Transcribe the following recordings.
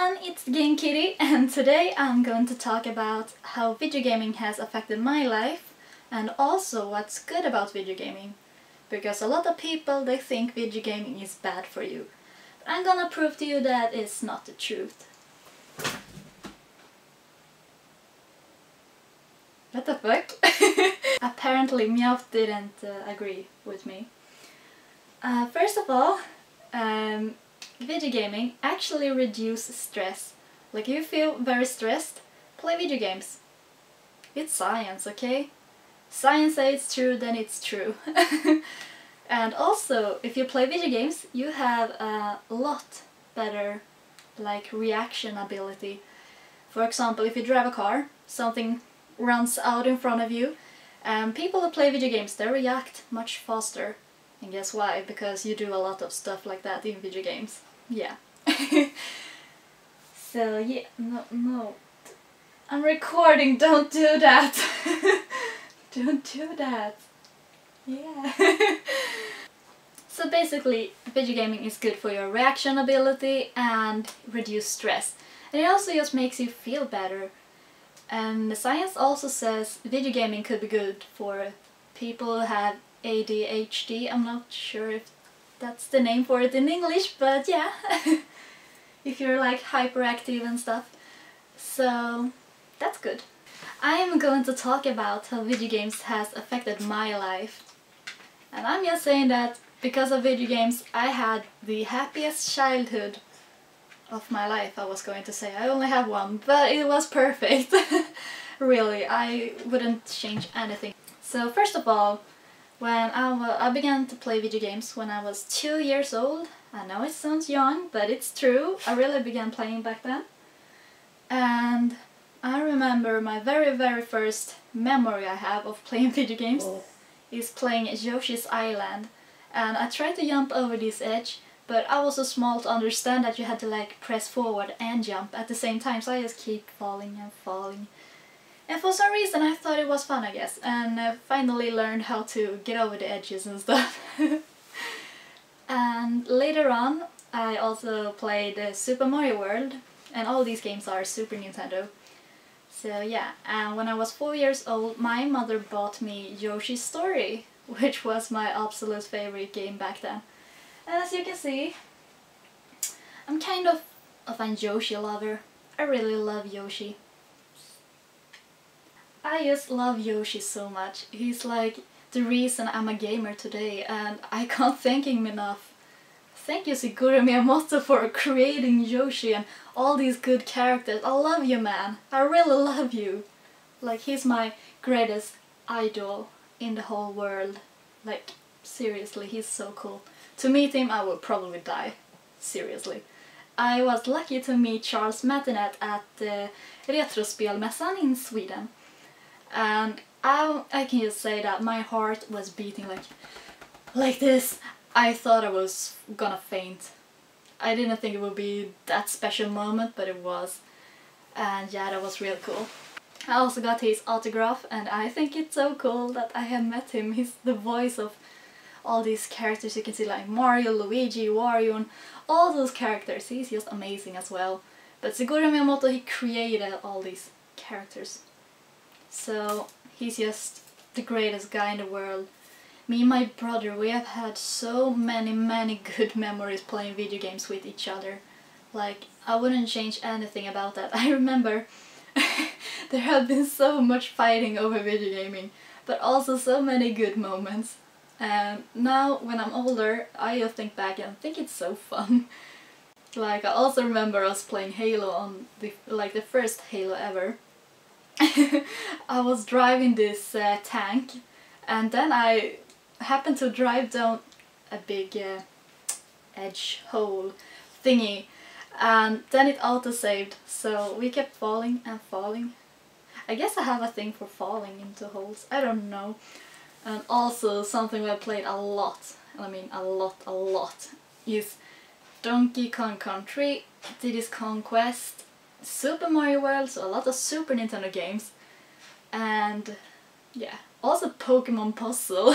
everyone, it's TheGameKitty, and today I'm going to talk about how video gaming has affected my life and also what's good about video gaming. Because a lot of people, they think video gaming is bad for you. But I'm gonna prove to you that it's not the truth. What the fuck? Apparently Meowth didn't agree with me. First of all, video gaming actually reduces stress. Like, if you feel very stressed, play video games. It's science, okay? Science says it's true, then it's true. And also, if you play video games, you have a lot better, like, reaction ability. For example, if you drive a car, something runs out in front of you, and people who play video games, they react much faster. And guess why? Because you do a lot of stuff like that in video games. Yeah. So yeah, no. I'm recording, don't do that! Don't do that. Yeah. So basically, video gaming is good for your reaction ability and reduce stress. And it also just makes you feel better. And the science also says video gaming could be good for people who have ADHD. I'm not sure if that's the name for it in English, but yeah. If you're like hyperactive and stuff. So that's good. I am going to talk about how video games has affected my life. And I'm just saying that because of video games I had the happiest childhood of my life, I was going to say. I only have one, but it was perfect. Really, I wouldn't change anything. So first of all, when I began to play video games when I was 2 years old. I know it sounds young, but it's true. I really began playing back then. And I remember my very first memory I have of playing video games is playing Yoshi's Island. And I tried to jump over this edge, but I was so small to understand that you had to like press forward and jump at the same time, so I just keep falling and falling. And for some reason I thought it was fun, I guess, and finally learned how to get over the edges and stuff. And later on I also played Super Mario World, and all these games are Super Nintendo. So yeah, and when I was 4 years old my mother bought me Yoshi's Story, which was my absolute favorite game back then. And as you can see, I'm kind of a Yoshi lover. I really love Yoshi. I just love Yoshi so much. He's like the reason I'm a gamer today, and I can't thank him enough. Thank you, Shigeru Miyamoto, for creating Yoshi and all these good characters. I love you, man. I really love you. Like, he's my greatest idol in the whole world. Like, seriously, he's so cool. To meet him, I would probably die. Seriously. I was lucky to meet Charles Martinet at Retrospelmässan in Sweden. And I can just say that my heart was beating like this. I thought I was gonna faint. I didn't think it would be that special moment, but it was. And yeah, that was real cool. I also got his autograph, and I think it's so cool that I have met him. He's the voice of all these characters you can see, like Mario, Luigi, Wario, and all those characters. He's just amazing as well. But Shigeru Miyamoto, he created all these characters. So he's just the greatest guy in the world. Me and my brother, we have had so many good memories playing video games with each other. Like, I wouldn't change anything about that. I remember there have been so much fighting over video gaming, but also so many good moments. And now, when I'm older, I just think back and think it's so fun. Like, I also remember us playing Halo on the first Halo ever. I was driving this tank, and then I happened to drive down a big edge hole thingy, and then it auto-saved, so we kept falling and falling. I guess I have a thing for falling into holes, I don't know. And also something I played a lot, I mean a lot, is Donkey Kong Country, Diddy's Kong Quest, Super Mario World, so a lot of Super Nintendo games, and yeah, also Pokemon Puzzle.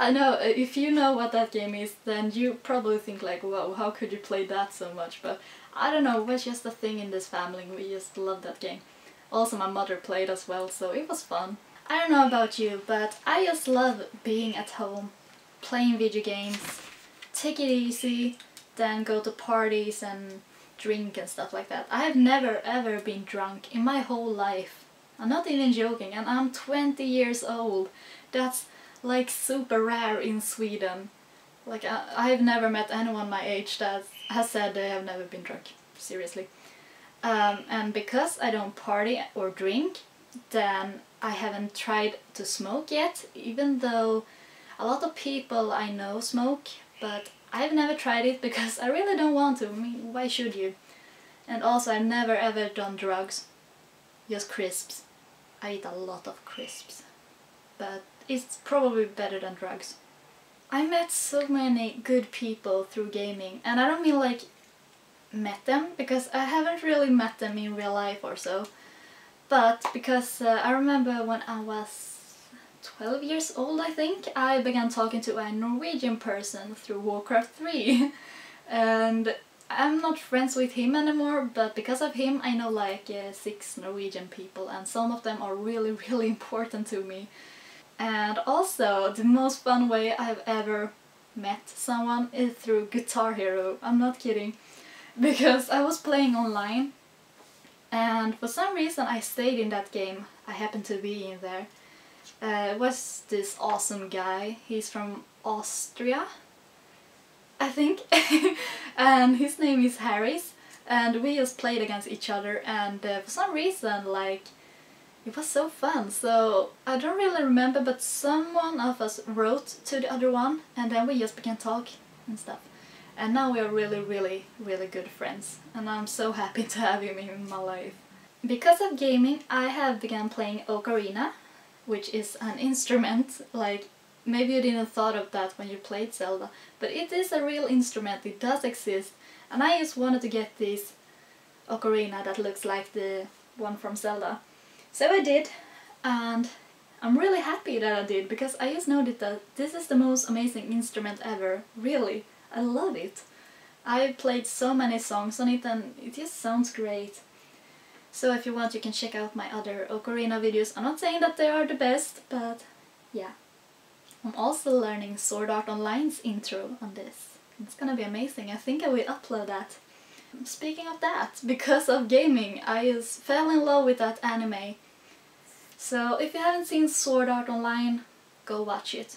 I know, if you know what that game is, then you probably think like, whoa, how could you play that so much? But I don't know, it was just a thing in this family, we just loved that game. Also my mother played as well, so it was fun. I don't know about you, but I just love being at home, playing video games, take it easy, then go to parties and drink and stuff like that. I have never ever been drunk in my whole life. I'm not even joking, and I'm 20 years old. That's like super rare in Sweden. Like I've never met anyone my age that has said they have never been drunk. Seriously. And because I don't party or drink, then I haven't tried to smoke yet, even though a lot of people I know smoke, but I've never tried it because I really don't want to. I mean, why should you? And also I've never ever done drugs. Just crisps. I eat a lot of crisps. But it's probably better than drugs. I met so many good people through gaming, and I don't mean like met them, because I haven't really met them in real life or so. But because I remember when I was 12 years old, I think, I began talking to a Norwegian person through Warcraft 3. And I'm not friends with him anymore, but because of him I know like 6 Norwegian people, and some of them are really really important to me. And also the most fun way I've ever met someone is through Guitar Hero. I'm not kidding. Because I was playing online, and for some reason I stayed in that game. I happened to be in there. It was this awesome guy. He's from Austria, I think. And his name is Harris, and we just played against each other, and for some reason, like, it was so fun. So I don't really remember, but someone of us wrote to the other one, and then we just began talking and stuff. And now we are really really really good friends, and I'm so happy to have him in my life. Because of gaming I have begun playing ocarina, which is an instrument. Like, maybe you didn't thought of that when you played Zelda, but it is a real instrument, it does exist. And I just wanted to get this ocarina that looks like the one from Zelda. So I did, and I'm really happy that I did, because I just noticed that this is the most amazing instrument ever, really. I love it. I played so many songs on it and it just sounds great. So if you want, you can check out my other ocarina videos. I'm not saying that they are the best, but yeah. I'm also learning Sword Art Online's intro on this. It's gonna be amazing. I think I will upload that. Speaking of that, because of gaming, I just fell in love with that anime. So if you haven't seen Sword Art Online, go watch it.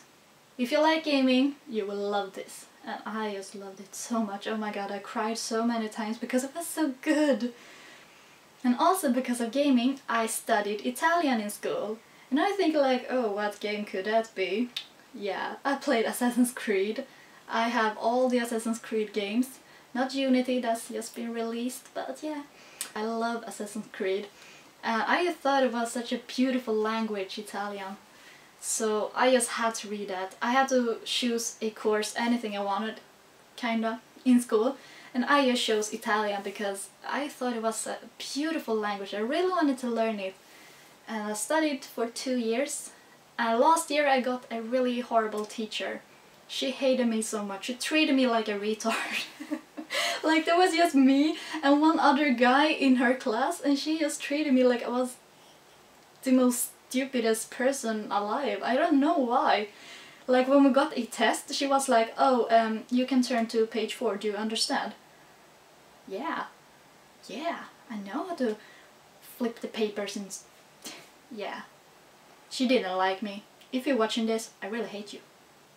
If you like gaming, you will love this. And I just loved it so much. Oh my god, I cried so many times because it was so good. And also because of gaming, I studied Italian in school. And I think like, oh, what game could that be? Yeah, I played Assassin's Creed. I have all the Assassin's Creed games. Not Unity, that's just been released, but yeah. I love Assassin's Creed. And I just thought it was such a beautiful language, Italian. So I just had to read that. I had to choose a course, anything I wanted, kinda, in school. And I just chose Italian because I thought it was a beautiful language. I really wanted to learn it. And I studied for 2 years. And last year I got a really horrible teacher. She hated me so much. She treated me like a retard. Like, there was just me and one other guy in her class, and she just treated me like I was the most stupidest person alive. I don't know why. Like, when we got a test, she was like, oh, you can turn to page 4, do you understand? Yeah, I know how to flip the papers and yeah. She didn't like me. If you're watching this, I really hate you.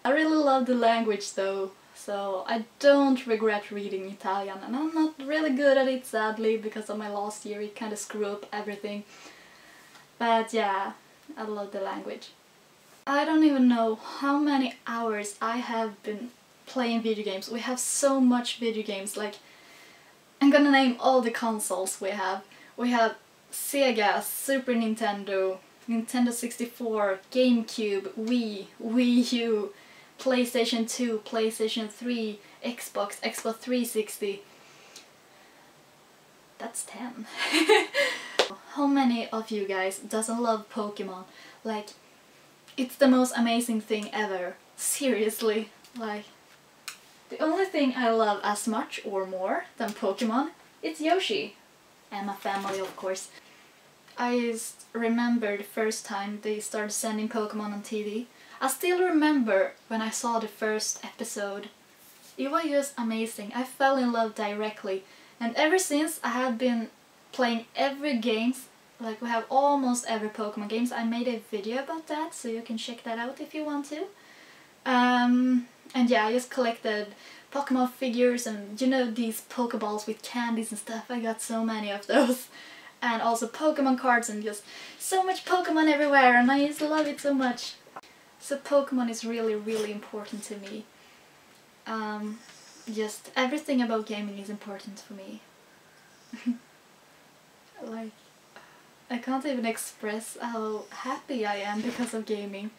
I really love the language though, so I don't regret reading Italian, and I'm not really good at it, sadly, because of my last year. It kind of screwed up everything. But yeah, I love the language. I don't even know how many hours I have been playing video games. We have so much video games. Like, I'm gonna name all the consoles we have. We have Sega, Super Nintendo, Nintendo 64, GameCube, Wii, Wii U, PlayStation 2, PlayStation 3, Xbox, Xbox 360. That's 10. How many of you guys doesn't love Pokemon? Like, it's the most amazing thing ever. Seriously, like, the only thing I love as much or more than Pokemon, it's Yoshi. And my family, of course. I just remember the first time they started sending Pokemon on TV. I still remember when I saw the first episode. It was just amazing. I fell in love directly. And ever since I have been playing every games, like we have almost every Pokemon games. I made a video about that, so you can check that out if you want to. And yeah, I just collected Pokemon figures and, you know, these Pokeballs with candies and stuff. I got so many of those. And also Pokemon cards and just so much Pokemon everywhere, and I just love it so much. So Pokemon is really, really important to me. Just everything about gaming is important for me. Like, I can't even express how happy I am because of gaming.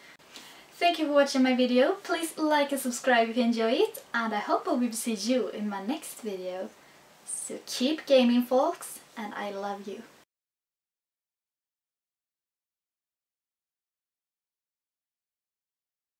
Thank you for watching my video. Please like and subscribe if you enjoy it, and I hope I will see you in my next video. So keep gaming, folks, and I love you.